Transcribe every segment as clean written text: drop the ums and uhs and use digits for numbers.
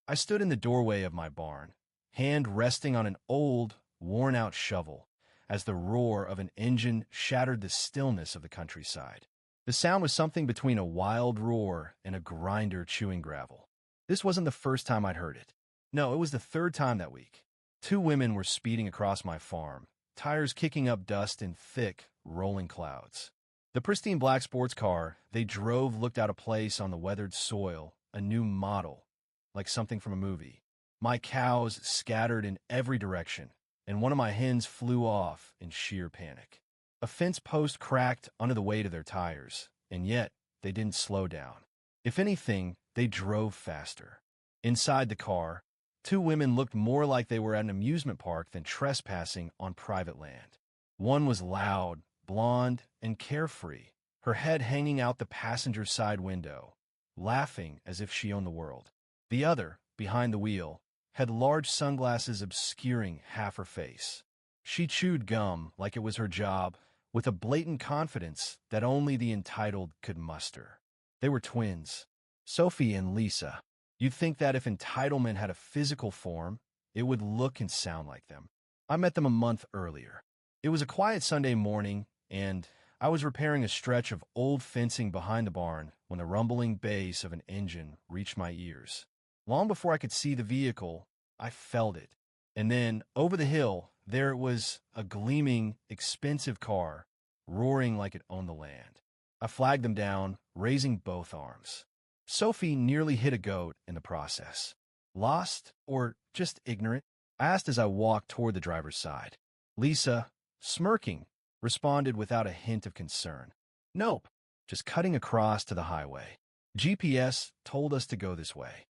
I stood in the doorway of my barn, hand resting on an old, worn-out shovel, as the roar of an engine shattered the stillness of the countryside. The sound was something between a wild roar and a grinder chewing gravel. This wasn't the first time I'd heard it. No, it was the third time that week. Two women were speeding across my farm, tires kicking up dust in thick, rolling clouds. The pristine black sports car they drove looked out of place on the weathered soil, a new model, like something from a movie. My cows scattered in every direction, and one of my hens flew off in sheer panic. A fence post cracked under the weight of their tires, and yet they didn't slow down. If anything, they drove faster. Inside the car, two women looked more like they were at an amusement park than trespassing on private land. One was loud, blonde, and carefree, her head hanging out the passenger side window, laughing as if she owned the world. The other, behind the wheel, had large sunglasses obscuring half her face. She chewed gum like it was her job, with a blatant confidence that only the entitled could muster. They were twins, Sophie and Lisa. You'd think that if entitlement had a physical form, it would look and sound like them. I met them a month earlier. It was a quiet Sunday morning, and I was repairing a stretch of old fencing behind the barn when the rumbling bass of an engine reached my ears. Long before I could see the vehicle, I felt it. And then, over the hill, there it was, a gleaming, expensive car, roaring like it owned the land. I flagged them down, raising both arms. Sophie nearly hit a goat in the process. Lost, or just ignorant? I asked as I walked toward the driver's side. Lisa, smirking, responded without a hint of concern. Nope, just cutting across to the highway. GPS told us to go this way.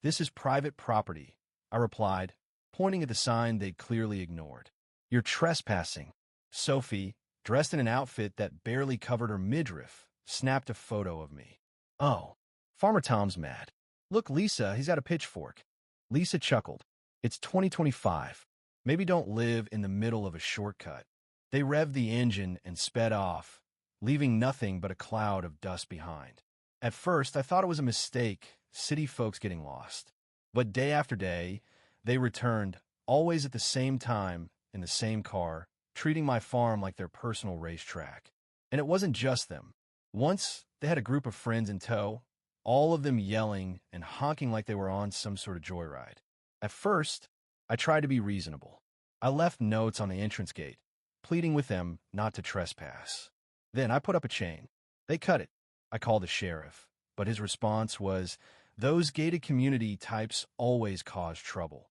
This is private property, I replied, pointing at the sign they'd clearly ignored. You're trespassing. Sophie, dressed in an outfit that barely covered her midriff, snapped a photo of me. Oh, Farmer Tom's mad. Look, Lisa, he's got a pitchfork. Lisa chuckled. It's 2025. Maybe don't live in the middle of a shortcut. They revved the engine and sped off, leaving nothing but a cloud of dust behind. At first, I thought it was a mistake, city folks getting lost. But day after day, they returned, always at the same time, in the same car, treating my farm like their personal racetrack. And it wasn't just them. Once, they had a group of friends in tow, all of them yelling and honking like they were on some sort of joyride. At first, I tried to be reasonable. I left notes on the entrance gate, pleading with them not to trespass. Then I put up a chain. They cut it. I called the sheriff, but his response was, those gated community types always cause trouble.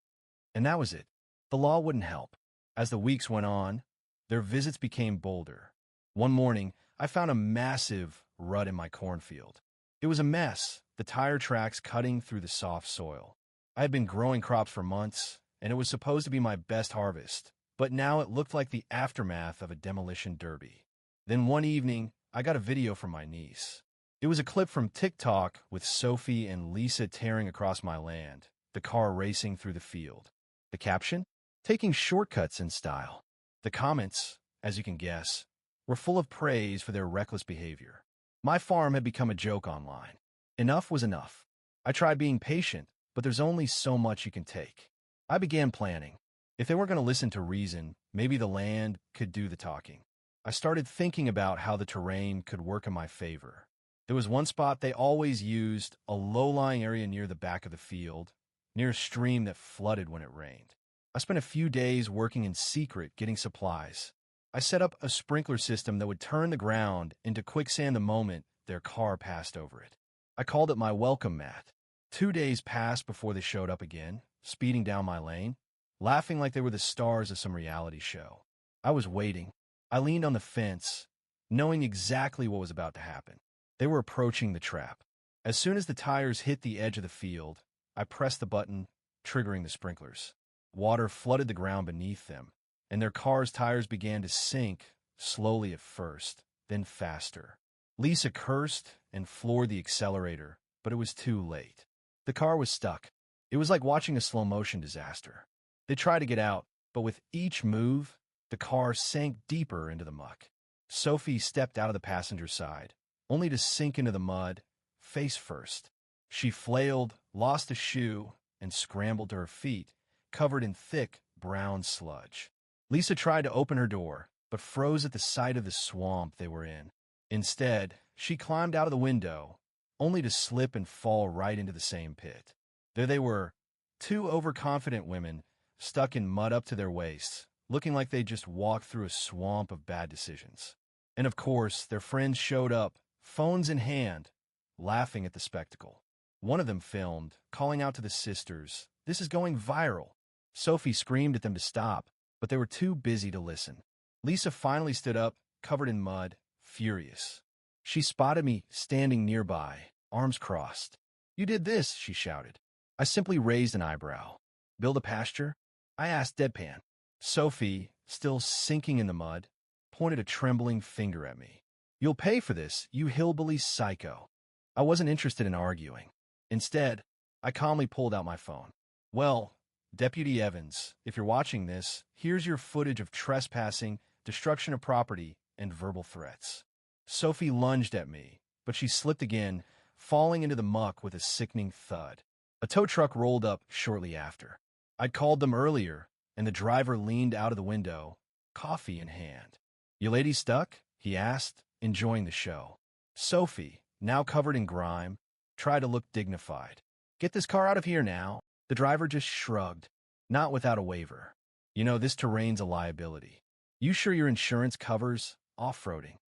And that was it. The law wouldn't help. As the weeks went on, their visits became bolder. One morning, I found a massive rut in my cornfield. It was a mess, the tire tracks cutting through the soft soil. I had been growing crops for months, and it was supposed to be my best harvest, but now it looked like the aftermath of a demolition derby. Then one evening, I got a video from my niece. It was a clip from TikTok with Sophie and Lisa tearing across my land, the car racing through the field. The caption? Taking shortcuts in style. The comments, as you can guess, were full of praise for their reckless behavior. My farm had become a joke online. Enough was enough. I tried being patient, but there's only so much you can take. I began planning. If they weren't going to listen to reason, maybe the land could do the talking. I started thinking about how the terrain could work in my favor. There was one spot they always used, a low-lying area near the back of the field, near a stream that flooded when it rained. I spent a few days working in secret getting supplies. I set up a sprinkler system that would turn the ground into quicksand the moment their car passed over it. I called it my welcome mat. 2 days passed before they showed up again, speeding down my lane, laughing like they were the stars of some reality show. I was waiting. I leaned on the fence, knowing exactly what was about to happen. They were approaching the trap. As soon as the tires hit the edge of the field, I pressed the button, triggering the sprinklers. Water flooded the ground beneath them, and their car's tires began to sink, slowly at first, then faster. Lisa cursed and floored the accelerator, but it was too late. The car was stuck. It was like watching a slow-motion disaster. They tried to get out, but with each move, the car sank deeper into the muck. Sophie stepped out of the passenger side, only to sink into the mud, face first. She flailed, lost a shoe, and scrambled to her feet, covered in thick, brown sludge. Lisa tried to open her door, but froze at the sight of the swamp they were in. Instead, she climbed out of the window, only to slip and fall right into the same pit. There they were, two overconfident women, stuck in mud up to their waists, looking like they just walked through a swamp of bad decisions. And of course, their friends showed up, phones in hand, laughing at the spectacle. One of them filmed, calling out to the sisters, "This is going viral." Sophie screamed at them to stop, but they were too busy to listen. Lisa finally stood up, covered in mud, furious. She spotted me standing nearby, arms crossed. "You did this," she shouted. I simply raised an eyebrow. "Build a pasture?" I asked deadpan. Sophie, still sinking in the mud, pointed a trembling finger at me. "You'll pay for this, you hillbilly psycho." I wasn't interested in arguing. Instead, I calmly pulled out my phone. "Well, Deputy Evans, if you're watching this, here's your footage of trespassing, destruction of property, and verbal threats." Sophie lunged at me, but she slipped again, falling into the muck with a sickening thud. A tow truck rolled up shortly after. I'd called them earlier, and the driver leaned out of the window, coffee in hand. "You ladies stuck?" he asked, enjoying the show. Sophie, now covered in grime, tried to look dignified. "Get this car out of here now." The driver just shrugged, not without a waiver. "You know, this terrain's a liability. You sure your insurance covers off-roading?"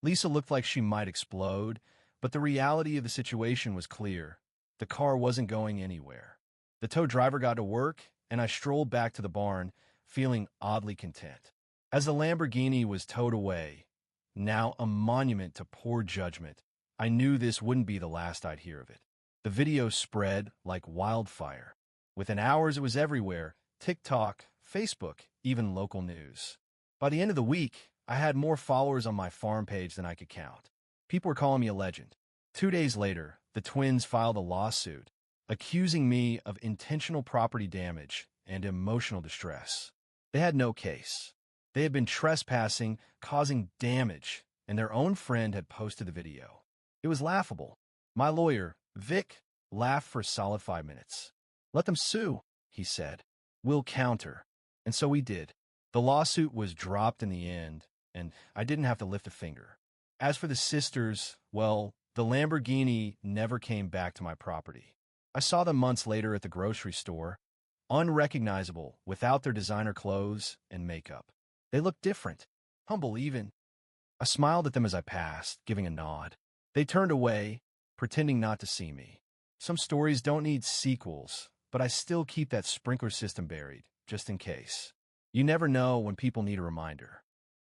Lisa looked like she might explode, but the reality of the situation was clear. The car wasn't going anywhere. The tow driver got to work, and I strolled back to the barn, feeling oddly content. As the Lamborghini was towed away, now a monument to poor judgment, I knew this wouldn't be the last I'd hear of it. The video spread like wildfire. Within hours, it was everywhere: TikTok, Facebook, even local news. By the end of the week, I had more followers on my farm page than I could count. People were calling me a legend. 2 days later, the twins filed a lawsuit, accusing me of intentional property damage and emotional distress. They had no case. They had been trespassing, causing damage, and their own friend had posted the video. It was laughable. My lawyer, Vic, laughed for a solid 5 minutes. "Let them sue," he said. "We'll counter." And so we did. The lawsuit was dropped in the end, and I didn't have to lift a finger. As for the sisters, well, the Lamborghini never came back to my property. I saw them months later at the grocery store, unrecognizable without their designer clothes and makeup. They looked different, humble even. I smiled at them as I passed, giving a nod. They turned away, pretending not to see me. Some stories don't need sequels, but I still keep that sprinkler system buried, just in case. You never know when people need a reminder.